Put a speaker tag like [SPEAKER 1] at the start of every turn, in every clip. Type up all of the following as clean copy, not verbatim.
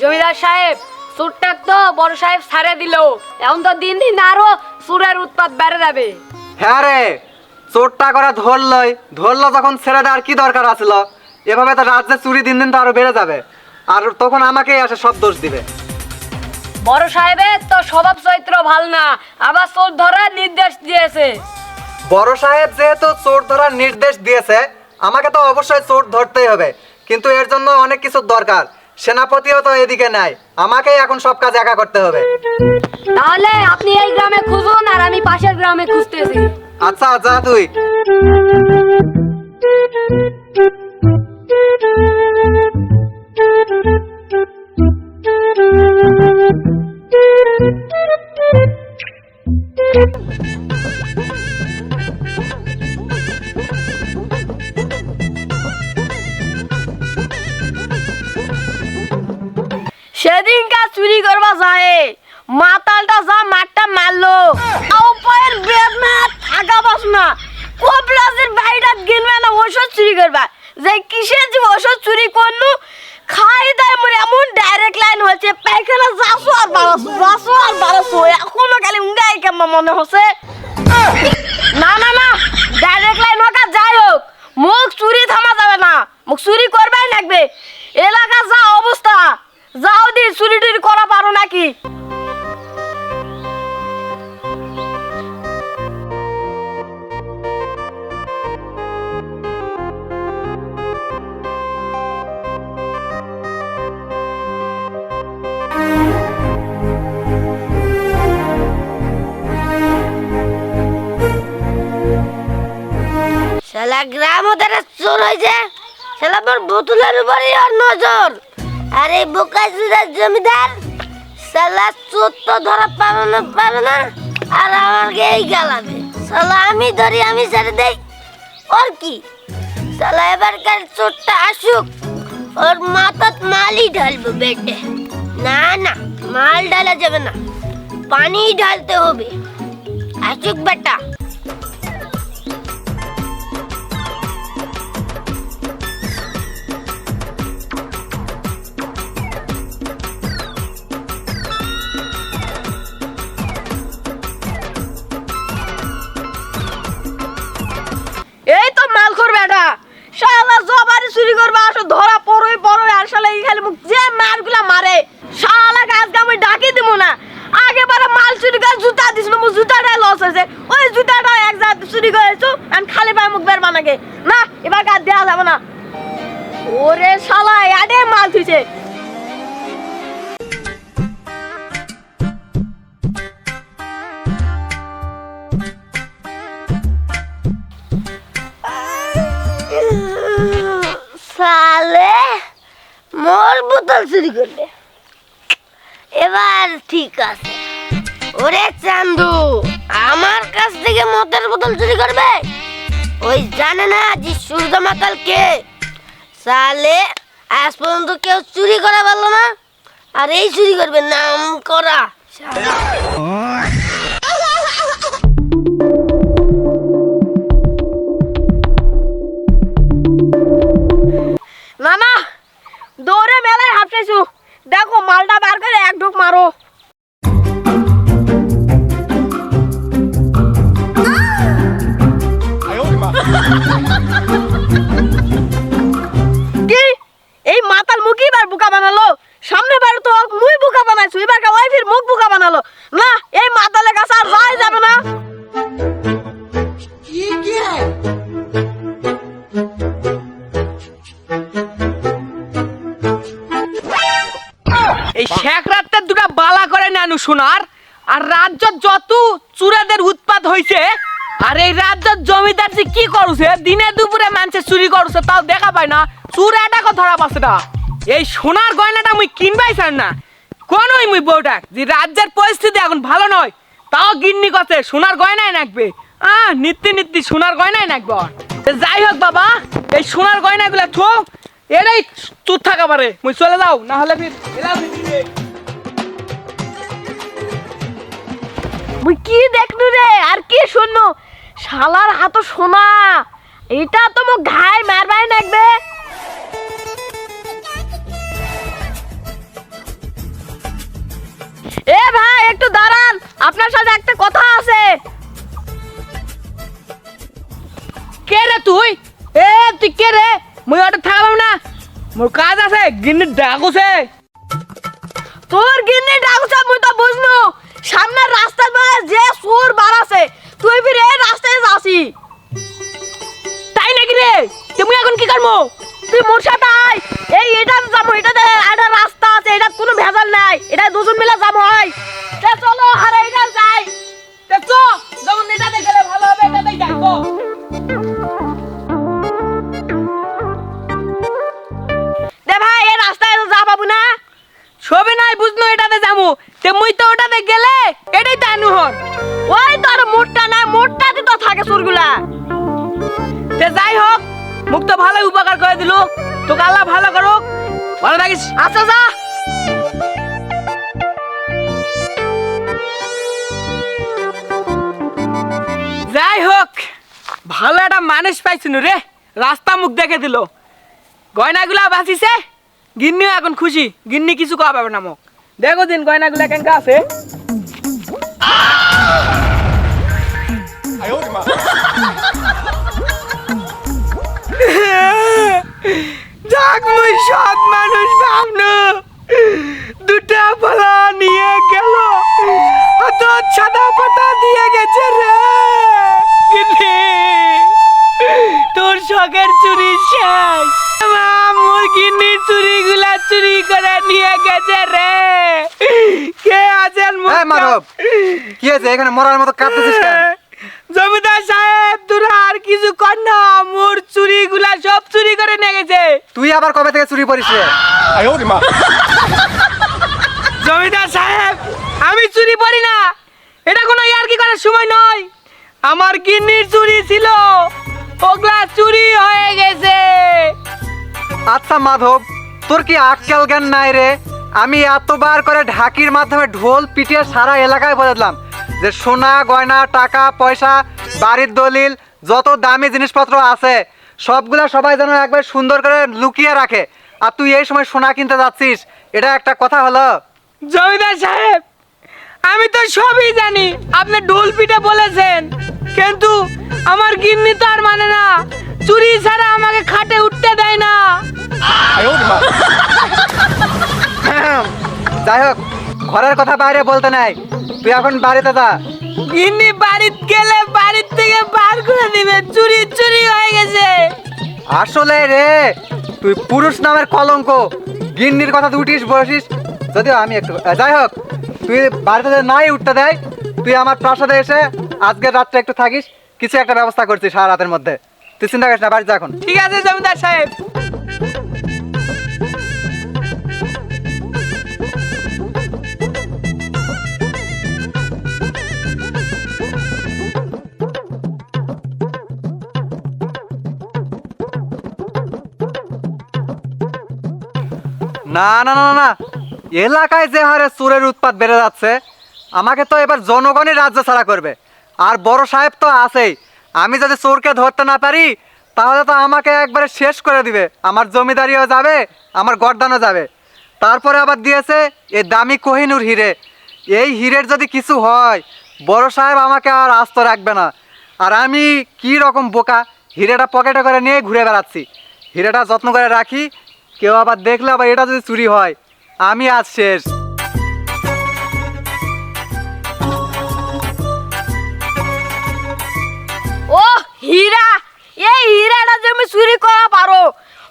[SPEAKER 1] জমিদার সাহেব চোরটা তো বড় সাহেব ছাড়ে দিল, এখন তো দিন দিন আরো চোরের উৎপাত বেড়ে যাবে।
[SPEAKER 2] হ্যাঁ রে, চোরটা করে ধরলো যখন ছেড়ে দেওয়ার কি দরকার আছিল? এভাবে তো রাজ্যে চুরি দিন দিন তো আরো বেড়ে যাবে, আর তখন আমাকেই এসে সব দোষ দিবে।
[SPEAKER 1] বড় সাহেবের তো স্বভাব চরিত্র ভাল না, আবার চোর ধরার নির্দেশ দিয়েছে।
[SPEAKER 2] বড় সাহেব যেহেতু চোর ধরার নির্দেশ দিয়েছে, আমাকে তো অবশ্যই চোর ধরতেই হবে, কিন্তু এর জন্য অনেক কিছু দরকার। সেনাপতিও তো এদিকে নাই, আমাকেই এখন সব কাজ একা করতে হবে।
[SPEAKER 1] তাহলে আপনি এই গ্রামে খুঁজুন আর আমি পাশের গ্রামে খুঁজতেছি।
[SPEAKER 2] আচ্ছা যা তুই।
[SPEAKER 1] সেদিনকার চুরি করবা যায় মাতালটা যা মারটা মারলো, উপায়ের বেদনা থাকা বাস না। কবরাজের বাইরে গেলবে না ওষুধ চুরি করবা, যে কিসের যে ওষুধ চুরি করলু খাই দেয় মরে এমন ডাইরেক্ট লাইন হয়েছে, পায়খানা যাসো আর বাড়াসো এখনো খালি উঙ্গাই কেমন মনে হচ্ছে। না না না, ডাইরেক্ট লাইন হোক আর যাই হোক, মুখ চুরি থামা যাবে না, মুখ চুরি করবাই লাগবে। এলাকা যা অবস্থা, যাও দি চুরি টুরি করা পারো নাকি? শালা গ্রাম ওদের চোর হয়েছে, শালা তোর বোতলের উপরে আর নজর। আরে বোকা চুদার জমিদার, শালা চোর তো ধরা পাবে না আর আমাকে এই গালাবে। শালা আমি ধরি, আমি ছেড়ে দেই, ওর কি? শালা এবারকার চোরটা আসুক, ওর মাথাত মালই ঢালবো বেটে। না না, মাল ঢালা যাবে না, পানি ঢালতে হবে। আসুক বেটা। এই তো মালখোর বেটা, শালা জবারি চুরি করবা আসো ধরা পড়ই আর শালা এই খালি মুখ যে মারগুলা মারে, শালা গাছ গামে ডাকি দিব না। আগে বারে মাল চুরি করে জুতা দিছিল, মু জুতাটা লস হয়েছে, ওই জুতাটা এক জাত চুরি করেছো, আমি খালি পায়ে মুখ বের বানাকে না, এবার কাজ দেওয়া যাবে না। ওরে শালা এডে মাল থুইছে। সালে মোর বোতল চুরি করলে, এবার ঠিক আছে। ওরে চান্দু, আমার কাছ থেকে মদের বোতল চুরি করবে? ওই জানে না যে সূর্য মাতাল কে? সালে আজ পর্যন্ত কেউ চুরি করা পারলো না, আর এই চুরি করবে নাম করা। না না, দৌড়ে মেলায় হাঁটতেছু, দেখো মালটা বার করে এক ঢোক মারো। কি এই মাতাল মুখই বার বোকা বানালো? সামনে বার তো মুই বোকা বানাইছো, এবার ওয়াইফের মুখ বোকা বানালো। না, এই মাতালের কাছে আর যাই যাবে না।
[SPEAKER 3] এই শেখ রাতে দুটা বালা করে নানু সোনার, আর রাজ্য যত চুরাদের উৎপাত হইছে, আর এই রাজ্যের জমিদার যে কি করছে, দিনে দুপুরে মানুষে চুরি করছে তাও দেখা পায় না, চুর এটাকে ধরা পাচ্ছে না। এই সোনার গয়নাটা মুই কিনবাই চান না কোনই মুই বউটা, যে রাজ্যের পরিস্থিতি এখন ভালো নয়, তাও গিন্নি কথা সোনার গয়নাই নাকবে। নিত্য সোনার গয়নাই নাকবে। যাই হোক বাবা, এই সোনার গয়নাগুলা থো, এটাই চুর থাকা পারে, মুই চলে যাও, না হলে
[SPEAKER 1] মুই কি দেখনু রে আর কি শুননু, শালার হাত সোনা, এটা তো মো ঘাই মারবাই নাকবে।
[SPEAKER 3] গিন্নি ডাকুছে।
[SPEAKER 1] তোর গিন্নি ডাকছে মুই তো বুঝনু, সামনের রাস্তার মধ্যে যে সুর বাড়াছে তুই ফির এই রাস্তায় যাসি।
[SPEAKER 3] তাই নাকি রে? তুমি এখন কি করবো?
[SPEAKER 1] তুই মোর সাথে আয়, এটা যাবো, এটাতে একটা রাস্তা আছে, এটা কোনো ভেজাল নাই, এটা দুজন মিলে যাবো। হয় চলো আর এটা যাই।
[SPEAKER 3] দেখছো যখন এটা দেখলে ভালো হবে, এটাতেই দেখো।
[SPEAKER 1] দে ভাই, এই রাস্তায় যা পাবো না।
[SPEAKER 3] সবে নাই বুঝনো এটাতে যাবো, তে মুই তো ওটাতে গেলে এটাই তো আনু হন।
[SPEAKER 1] ওই তোর মোটটা না, মোটটাতে তো থাকে সুরগুলা।
[SPEAKER 3] তে যাই হোক, মুখ তো ভালোই উপকার করে দিল, তোকে আল্লাহ ভালো করুক, ভালো থাকিস।
[SPEAKER 1] আচ্ছা যা।
[SPEAKER 3] যাই হোক, ভালো একটা মানুষ পাইছিল রে, রাস্তা মুখ দেখে দিল, গয়নাগুলা বাঁচিছে, গিন্নিও এখন খুশি, গিন্নি কিছু কওয়া পাবে না মোক। দেখো দিন গয়নাগুলা কেঙ্কা আছে। যাক মুই সৎ মানুষ ভাবনু, দুটা পালা নিয়ে গেল, অত সাদা পাতা দিয়ে গেছে রে। গিন্নি, তোর শখের চুরি শেষ, মোর গিন্নির চুরিগুলা চুরি করে নিয়ে গেছে রে। কে আছেন?
[SPEAKER 2] এই মাধব, কি হয়েছে এখানে মরার মতো কাঁদতেছিস কেন?
[SPEAKER 3] জমিদার সাহেব, তোরা আর কিছু কর না, মোর চুরিগুলা সব চুরি করে নিয়ে গেছে।
[SPEAKER 2] তুই আবার কবে থেকে চুরি করিস রে?
[SPEAKER 3] জমিদার সাহেব, আমি চুরি করি না, এটা কোনো ইয়ার্কি করার সময় নয়, আমার গিন্নির চুরি ছিল, ওগুলা চুরি হয়ে গেছে।
[SPEAKER 2] আচ্ছা মাধব, তোর কি আক্কেল জ্ঞান নাই রে? আমি এতবার করে ঢাকির মাধ্যমে ঢোল পিটিয়ে সারা এলাকায় বলে দিলাম যে সোনা গয়না টাকা পয়সা বাড়ির দলিল যত দামি জিনিসপত্র আছে সবগুলা সবাই যেন একবার সুন্দর করে লুকিয়ে রাখে, আর তুই এই সময় সোনা কিনতে যাচ্ছিস, এটা একটা কথা হলো?
[SPEAKER 3] জমিদার সাহেব, আমি তো সবই জানি, আপনি ঢোল পিটে বলেছেন, কিন্তু আমার গিন্নি তো আর মানে না, চুরি ছাড়া আমাকে খাটে উঠতে দেয় না।
[SPEAKER 2] যাই হোক, ঘরের কথা বাইরে বলতে নাই, তুই এখন বাড়িতে যা।
[SPEAKER 3] গিন্নি বাড়িতে গেলে বাড়ির থেকে বার করে দিবে, চুরি চুরি হয়ে গেছে।
[SPEAKER 2] আসলে রে, তুই পুরুষ নামের কলঙ্ক, গিন্নির কথা তুই উঠিস বসিস, যদিও আমি একটু যাই হোক, তুই বাড়িতে যদি নাই উঠতে দেয়, তুই আমার প্রাসাদে এসে আজকের রাত্রে একটু থাকিস, কিছু একটা ব্যবস্থা করছিস সারা রাতের মধ্যে, তুই চিন্তা করিস না, বাড়ি যা এখন।
[SPEAKER 3] ঠিক আছে জমিদার সাহেব।
[SPEAKER 2] না না না না, এলাকায় যে হারে চোরের উৎপাত বেড়ে যাচ্ছে, আমাকে তো এবার জনগণই রাজ্য ছাড়া করবে, আর বড় সাহেব তো আছেই, আমি যদি চোরকে ধরতে না পারি তাহলে তো আমাকে একবারে শেষ করে দিবে, আমার জমিদারিও যাবে, আমার গর্দানও যাবে। তারপরে আবার দিয়েছে এই দামি কোহিনূর হিরে, এই হিরের যদি কিছু হয় বড় সাহেব আমাকে আর আস্ত রাখবে না, আর আমি কি রকম বোকা, হিরেটা পকেটে করে নিয়ে ঘুরে বেড়াচ্ছি, হিরেটা যত্ন করে রাখি, কেউ আবার দেখলে আবার এটা যদি চুরি হয় আমি আজ শেষ।
[SPEAKER 1] ও হীরা, এই হীরাটা যে আমি চুরি করা পারো,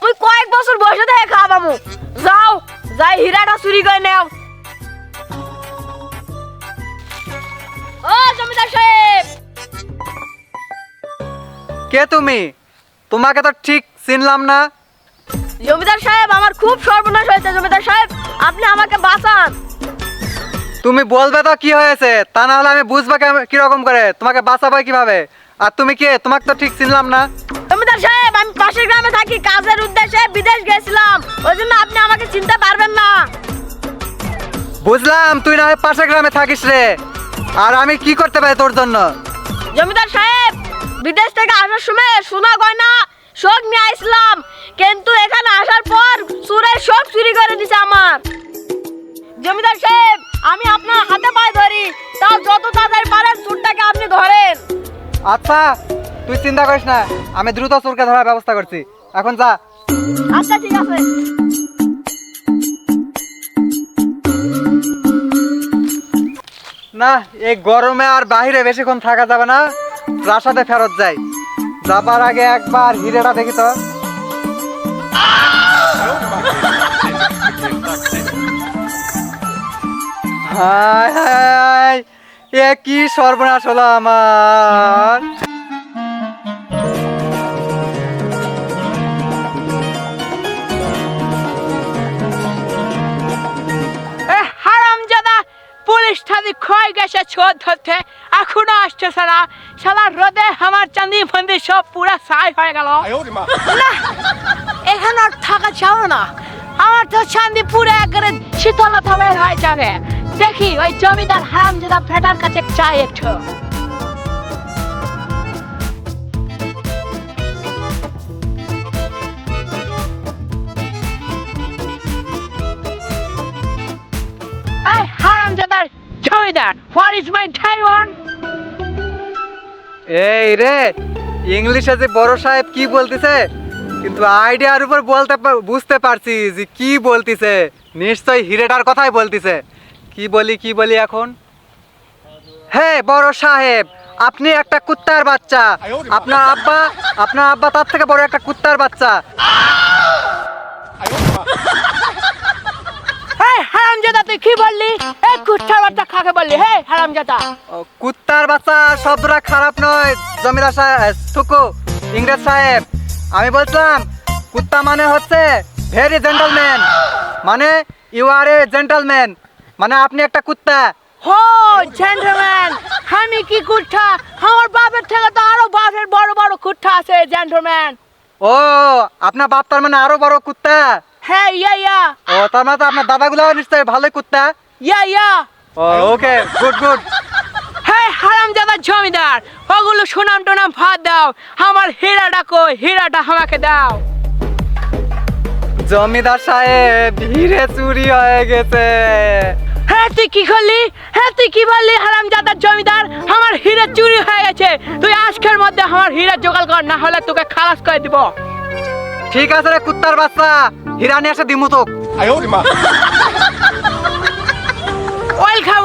[SPEAKER 1] তুই কয়েক বছর বসে থেকে খাওয়াবো। যাও, যাই হীরাটা চুরি করে নেও। ও জমিদার সাহেব।
[SPEAKER 2] কে তুমি? তোমাকে তো ঠিক চিনলাম না।
[SPEAKER 1] জমিদার সাহেব, আমার খুব সর্বনাশ হয়েছে, জমিদার সাহেব আপনি আমাকে বাঁচান।
[SPEAKER 2] তুমি বলবে তো কি হয়েছে, তা না হলে আমি বুঝবো কিরকম করে তোমাকে বাঁচাবো কিভাবে, আর তুমি কে? তোমাকে তো ঠিক চিনলাম না।
[SPEAKER 1] জমিদার সাহেব, আমি পাশের গ্রামে থাকি, কাজের উদ্দেশ্যে বিদেশ গেছিলাম, ওই জন্য আপনি আমাকে চিনতে পারবেন না।
[SPEAKER 2] বুঝলাম, তুই না হয় পাশের গ্রামে থাকিস রে, আর আমি কি করতে পারি তোর জন্য?
[SPEAKER 1] জমিদার সাহেব, বিদেশ থেকে আসার সময় সোনা গয়না শোক নিয়ে আসলাম, কিন্তু এখানে আসার পর চোরের শোক চুরি করে দিছে আমার। জমিদার সাহেব, আমি আপনার হাতে পায়ে ধরি, তাও যত তাড়াতাড়ি পারেন চোরটাকে আপনি ধরেন।
[SPEAKER 2] আচ্ছা, তুই চিন্তা করিস না, আমি দ্রুত চোরকে ধরার ব্যবস্থা করছি, এখন যা।
[SPEAKER 1] আচ্ছা ঠিক আছে।
[SPEAKER 2] না, এই গরমে আর বাইরে বেশিক্ষণ থাকা যাবে না, প্রাসাদে ফেরত যাই। যাবার আগে একবার হিরেটা দেখি তো। হায় হায়, এ কি সর্বনাশ হলো আমার।
[SPEAKER 3] হারামজাদা, পুলিশ থাকি ক্ষয় গেছে চোর ধরতে, এখনো আসতেছে না। সারা রোদে আমার চাঁদি ফন্দি সব পুরা ছাই হয়ে গেল। না, এখানে আর থাকা যাবে না, আমার তো চাঁদি পুরো একবারে শীতলতা বের হয়ে যাবে। দেখি ওই জমিদার হারামজাদা ফেটার কাছে চাই একটু। এই হারামজাদার জমিদার, হোয়াট ইজ মাই টাইওয়ান?
[SPEAKER 2] এই রে, ইংলিশে যে বড় সাহেব কি বলতেছে, কিন্তু আইডিয়ার উপর বুঝতে পারছি যে কি বলতিছে। নিশ্চয়ই হিরেটার কথাই বলতিছে। কি বলি এখন? হে বড় সাহেব, আপনি একটা কুত্তার বাচ্চা। আপনার আব্বা তার থেকে বড় একটা কুত্তার বাচ্চা।
[SPEAKER 3] এই হারামজাদা, তুই কি বললি? এই কুত্তার বাচ্চা কাকে বললি? হে হারামজাদা,
[SPEAKER 2] ও, কুত্তার বাচ্চা শব্দটা খারাপ নয় জমিদার সাহেব, থুকু ইংরেজ সাহেব। আমি বলছিলাম কুত্তা মানে হচ্ছে ভেরি জেন্টলম্যান, মানে ইউ আর এ জেন্টলম্যান, মানে আপনি একটা কুত্তা।
[SPEAKER 3] হো জেন্টলম্যান, আমি কি কুত্তা? আমার বাপের থেকে তো আরো বাপের বড় বড় কুত্তা আছে জেন্টলম্যান।
[SPEAKER 2] ও, আপনার বাপ তার মানে আরো বড় কুত্তা।
[SPEAKER 3] হ্যাঁ, ইয়া।
[SPEAKER 2] ও, তার মানে তো আপনার দাদাগুলো নিশ্চয়ই ভালোই কুত্তা।
[SPEAKER 3] ইয়া।
[SPEAKER 2] ও, ওকে, গুড।
[SPEAKER 3] হ্যাঁ হারামজাদা জমিদার, ওগুলো সুনাম টুনাম ভাত দাও, আমার হীরাটা কই? হীরাটা আমাকে দাও।
[SPEAKER 2] জমিদার সাহেব, হিরে চুরি হয়ে গেছে।
[SPEAKER 3] হ্যাঁ তুই কি করলি? হ্যাঁ তুই কি বললি? হারামজাদা জমিদার, আমার হীরা চুরি হয়ে গেছে। তুই আজকের মধ্যে আমার হীরা জোগাড় কর, না হলে তোকে খালাস করে দিব।
[SPEAKER 2] ঠিক আছে রে কুত্তার বাচ্চা, হীরা নিয়ে এসে দিমু তোক।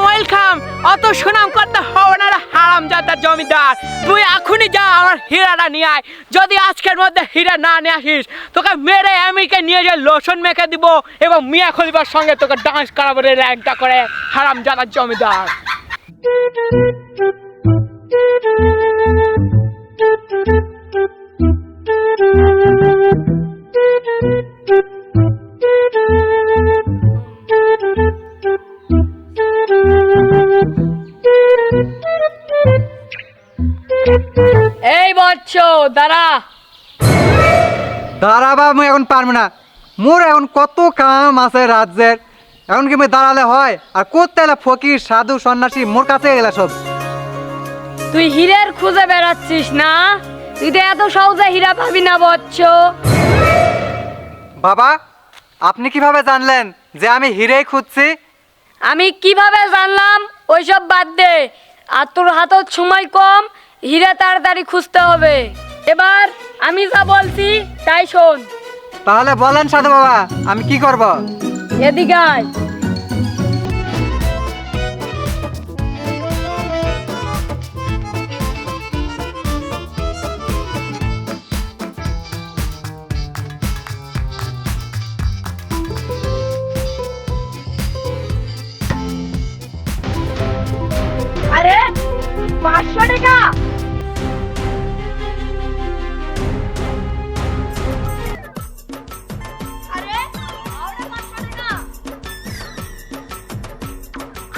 [SPEAKER 3] ওয়েলকাম। অত সুনাম করতে হবে না রে হারামজাদা জমিদার। তুই এখনই যা, আমার হীরাটা নিয়ে আয়। যদি আজকের মধ্যে হীরা না নিয়ে আসিস, তোকে মেরে আমিকে নিয়ে যে লোশন মেখে দিব এবং মিয়া খলিফার সঙ্গে তোকে ডান্স করাবো রে র্যাংটা করে, হারামজাদা জমিদার। এই বচ্চ দাঁড়া।
[SPEAKER 2] দাঁড়াবা, আমি এখন পারবো না। মোর এখন কত কাম আছে রাজ্যের, এখন কি আমি দাঁড়ালে হয়? আর করতে এলে ফকির সাধু সন্ন্যাসী মোর কাছে গেলে সব।
[SPEAKER 1] তুই হীরের খুঁজে বেড়াচ্ছিস না? তুই তো এত সহজে হীরা পাবি না বচ্চ।
[SPEAKER 2] বাবা, আপনি কিভাবে জানলেন যে আমি হিরেই খুঁজছি?
[SPEAKER 1] আমি কিভাবে জানলাম ওইসব বাদ দে, আর তোর হাতত সময় কম, হীরা তাড়াতাড়ি খুঁজতে হবে। এবার আমি যা বলছি তাই শোন।
[SPEAKER 2] তাহলে বলেন সাধু বাবা, আমি কি করব?
[SPEAKER 1] এদিকে আয়। আরে 500 টাকা। আরে আরে 500 টাকা।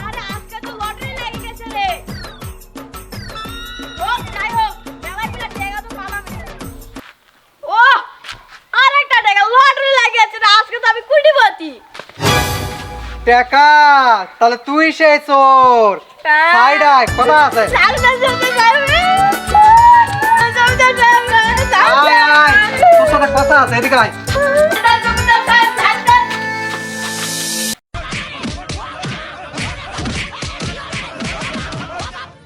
[SPEAKER 1] আরে আজকে তো লটারি লেগে গেছে রে। ও যাই হোক, মেলা কিনা টাকা তো পালাম। ও আরেকটা টাকা লটারি লেগে গেছে রে, আজকে তো আমি কোটিপতি।
[SPEAKER 2] টাকা? তাহলে তুই সেই চোর। সাইডায় কথা আছে। আয়, তোর সাথে কথা আছে, এদিকে আয়।